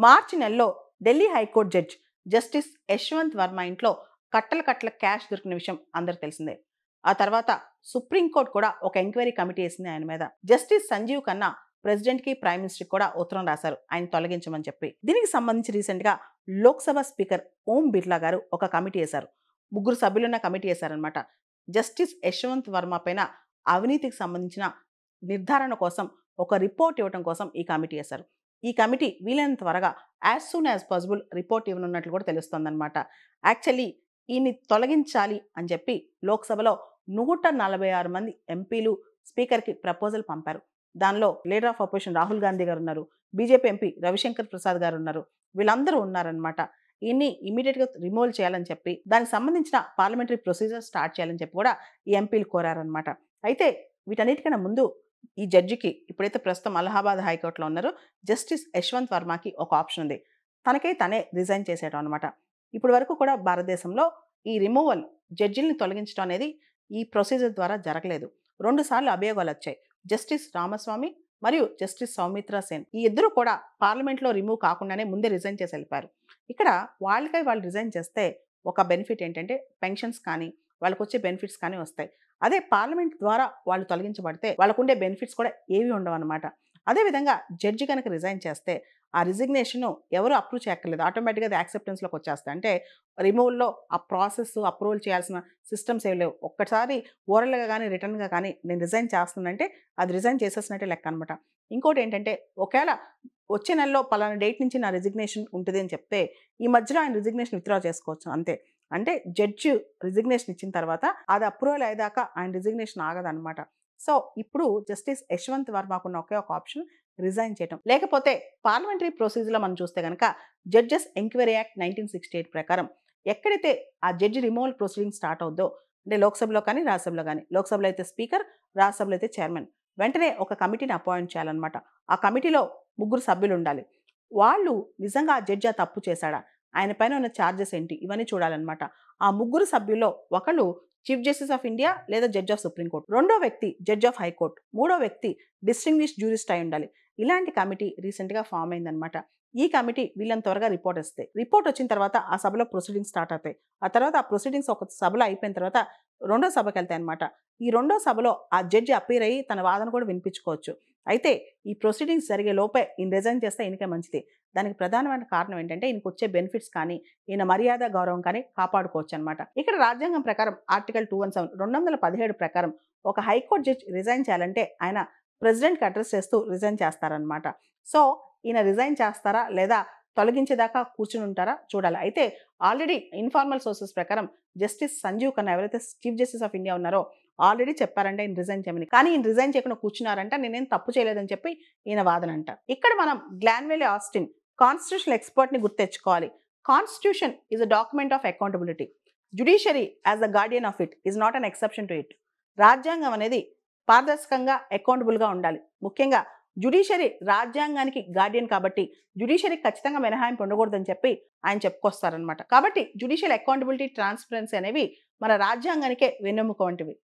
మార్చి నెలలో Delhi high court judge justice Yashwant Varma ఇంట్లో కట్టల కట్టల క్యాష్ దొరికిన విషయం అందరికి తెలిసిందే. ఆ తర్వాత సుప్రీంకోర్టు కూడా ఒక ఎంక్వైరీ కమిటీ వేసింది ఆయన మీద. జస్టిస్ సంజీవ్ ఖన్నా ప్రెసిడెంట్కి ప్రైమ్ మినిస్టర్కి కూడా ఉత్తరం రాశారు ఆయన తొలగించమని చెప్పి. దీనికి సంబంధించి రీసెంట్గా లోక్సభ స్పీకర్ ఓం బిర్లా గారు ఒక కమిటీ వేశారు. 3 సభ్యులున్న కమిటీ వేశారనమాట. జస్టిస్ యశ్వంత్ వర్మ పైన అవినీతికి సంబంధించిన నిర్ధారణ కోసం ఒక రిపోర్ట్ ఇవ్వడం కోసం ఈ కమిటీ వేశారు. ఈ కమిటీ వీలైనంత త్వరగా as soon as possible report ఇవ్వనున్నట్లు కూడా తెలుస్తోందన్నమాట. యాక్చువల్లీ ఈయన్ని తొలగించాలి అని చెప్పి లోక్సభలో 146 మంది ఎంపీలు స్పీకర్కి ప్రపోజల్ పంపారు. దానిలో leader of opposition Rahul Gandhi గారు ఉన్నారు, బీజేపీ ఎంపీ రవిశంకర్ ప్రసాద్ గారు ఉన్నారు, వీళ్ళందరూ ఉన్నారనమాట. ఈయన్ని ఇమీడియట్గా రిమూవ్ చేయాలని చెప్పి దానికి సంబంధించిన పార్లమెంటరీ ప్రొసీజర్ స్టార్ట్ చేయాలని చెప్పి కూడా ఈ ఎంపీలు కోరారనమాట. అయితే వీటన్నిటికన్నా ముందు ఈ జడ్జికి ఇప్పుడైతే ప్రస్తుతం అలహాబాద్ హైకోర్టులో ఉన్నారో జస్టిస్ యశ్వంత్ వర్మకి ఒక ఆప్షన్ ఉంది. తనే రిజైన్ చేసేయడం అనమాట. ఇప్పటి వరకు కూడా భారతదేశంలో ఈ రిమూవల్ జడ్జిల్ని తొలగించడం అనేది ఈ ప్రొసీజర్ ద్వారా జరగలేదు. 2 సార్లు అభియోగాలు వచ్చాయి. జస్టిస్ రామస్వామి మరియు జస్టిస్ సౌమిత్రా సేన్ ఈ ఇద్దరు కూడా పార్లమెంట్లో రిమూవ్ కాకుండానే ముందే రిజైన్ చేసి వెళ్ళిపోయారు. ఇక్కడ వాళ్ళు రిజైన్ చేస్తే ఒక బెనిఫిట్ ఏంటంటే పెన్షన్స్ కానీ వాళ్ళకు వచ్చే బెనిఫిట్స్ కానీ వస్తాయి. అదే పార్లమెంట్ ద్వారా వాళ్ళు తొలగించబడితే వాళ్ళకు ఉండే బెనిఫిట్స్ కూడా ఏవి ఉండవు అనమాట. అదేవిధంగా జడ్జి కనుక రిజైన్ చేస్తే ఆ రిజిగ్నేషన్ ఎవరు అప్రూవ్ చేయక్కర్లేదు, ఆటోమేటిక్గా అది యాక్సెప్టెన్స్లోకి వచ్చేస్తాయి. అంటే రిమూవల్లో ఆ ప్రాసెస్ అప్రూవల్ చేయాల్సిన సిస్టమ్స్ ఏవి లేవు. ఒక్కసారి ఓరల్గా కానీ రిటర్న్గా కానీ నేను రిజైన్ చేస్తున్నానంటే అది రిజైన్ చేసేసినట్టే లెక్క అనమాట. ఇంకోటి ఏంటంటే ఒకవేళ వచ్చే నెలలో పలానా డేట్ నుంచి నా రిజిగ్నేషన్ ఉంటుంది అని చెప్తే ఈ మధ్యలో ఆయన రిజిగ్నేషన్ విత్డ్రా చేసుకోవచ్చు అంతే. అంటే జడ్జి రిజిగ్నేషన్ ఇచ్చిన తర్వాత అది అప్రూవల్ అయ్యేదాకా ఆయన రిజిగ్నేషన్ ఆగదనమాట. సో ఇప్పుడు జస్టిస్ యశ్వంత్ వర్మకున్న ఒకే ఒక ఆప్షన్ రిజైన్ చేయటం. లేకపోతే పార్లమెంటరీ ప్రొసీజర్లో మనం చూస్తే కనుక జడ్జెస్ ఎంక్వైరీ యాక్ట్ 1968 ప్రకారం ఎక్కడైతే ఆ జడ్జి రిమూవల్ ప్రొసీడింగ్ స్టార్ట్ అవుద్దో, అంటే లోక్సభలో కానీ రాజ్యసభలో కానీ, లోక్సభలో అయితే స్పీకర్, రాజ్యసభలో అయితే చైర్మన్, వెంటనే ఒక కమిటీని అపాయింట్ చేయాలన్నమాట. ఆ కమిటీలో 3 సభ్యులు ఉండాలి. వాళ్ళు నిజంగా ఆ జడ్జి ఆ తప్పు చేశాడా, ఆయన పైన ఉన్న ఛార్జెస్ ఏంటి, ఇవన్నీ చూడాలన్నమాట. ఆ 3 సభ్యుల్లో ఒకళ్ళు చీఫ్ జస్టిస్ ఆఫ్ ఇండియా లేదా జడ్జ్ ఆఫ్ సుప్రీంకోర్టు, రెండో వ్యక్తి జడ్జ్ ఆఫ్ హైకోర్టు, మూడో వ్యక్తి డిస్టింగ్విష్డ్ జ్యూరిస్ట్ అయి ఉండాలి. ఇలాంటి కమిటీ రీసెంట్గా ఫామ్ అయిందనమాట. ఈ కమిటీ వీళ్ళని త్వరగా రిపోర్ట్ ఇస్తాయి. రిపోర్ట్ వచ్చిన తర్వాత ఆ సభలో ప్రొసీడింగ్స్ స్టార్ట్ అవుతాయి. ఆ తర్వాత ఆ ప్రొసీడింగ్స్ ఒక సభలో అయిపోయిన తర్వాత రెండో సభకి వెళ్తాయి అనమాట. ఈ రెండో సభలో ఆ జడ్జి అపీర్ అయ్యి తన వాదన కూడా వినిపించుకోవచ్చు. అయితే ఈ ప్రొసీడింగ్స్ జరిగే లోపే ఈయన రిజైన్ చేస్తే ఈయనకే మంచిది. దానికి ప్రధానమైన కారణం ఏంటంటే ఈయనకు వచ్చే బెనిఫిట్స్ కానీ ఈయన మర్యాద గౌరవం కానీ కాపాడుకోవచ్చు అనమాట. ఇక్కడ రాజ్యాంగం ప్రకారం ఆర్టికల్ 217 ప్రకారం ఒక హైకోర్టు జడ్జి రిజైన్ చేయాలంటే ఆయన ప్రెసిడెంట్కి అడ్రస్ చేస్తూ రిజైన్ చేస్తారనమాట. సో ఈయన రిజైన్ చేస్తారా లేదా తొలగించేదాకా కూర్చుని ఉంటారా చూడాలి. అయితే ఆల్రెడీ ఇన్ఫార్మల్ సోర్సెస్ ప్రకారం జస్టిస్ సంజీవ్ ఖన్నా ఎవరైతే చీఫ్ జస్టిస్ ఆఫ్ ఇండియా ఉన్నారో ఆల్రెడీ చెప్పారంటే ఈయన రిజైన్ చేయమని. కానీ ఈయన రిజైన్ చేయకుండా కూర్చున్నారంట, నేనేం తప్పు చేయలేదని చెప్పి ఈయన వాదన అంట. ఇక్కడ మనం గ్లాన్వెల్లీ ఆస్టిన్ కాన్స్టిట్యూషనల్ ఎక్స్పర్ట్ని గుర్తెచ్చుకోవాలి. Constitution is a document of accountability. Judiciary as the guardian of it is not an exception to it. రాజ్యాంగం అనేది పారదర్శకంగా అకౌంటబుల్గా ఉండాలి. ముఖ్యంగా జుడిషియరీ రాజ్యాంగానికి గార్డియన్ కాబట్టి జుడిషియరీకి ఖచ్చితంగా మినహాయింపు ఉండకూడదని చెప్పి ఆయన చెప్పుకొస్తారనమాట. కాబట్టి జుడిషియల్ అకౌంటబిలిటీ, ట్రాన్స్పరెన్సీ అనేవి మన రాజ్యాంగానికే వెన్నెముక వంటివి.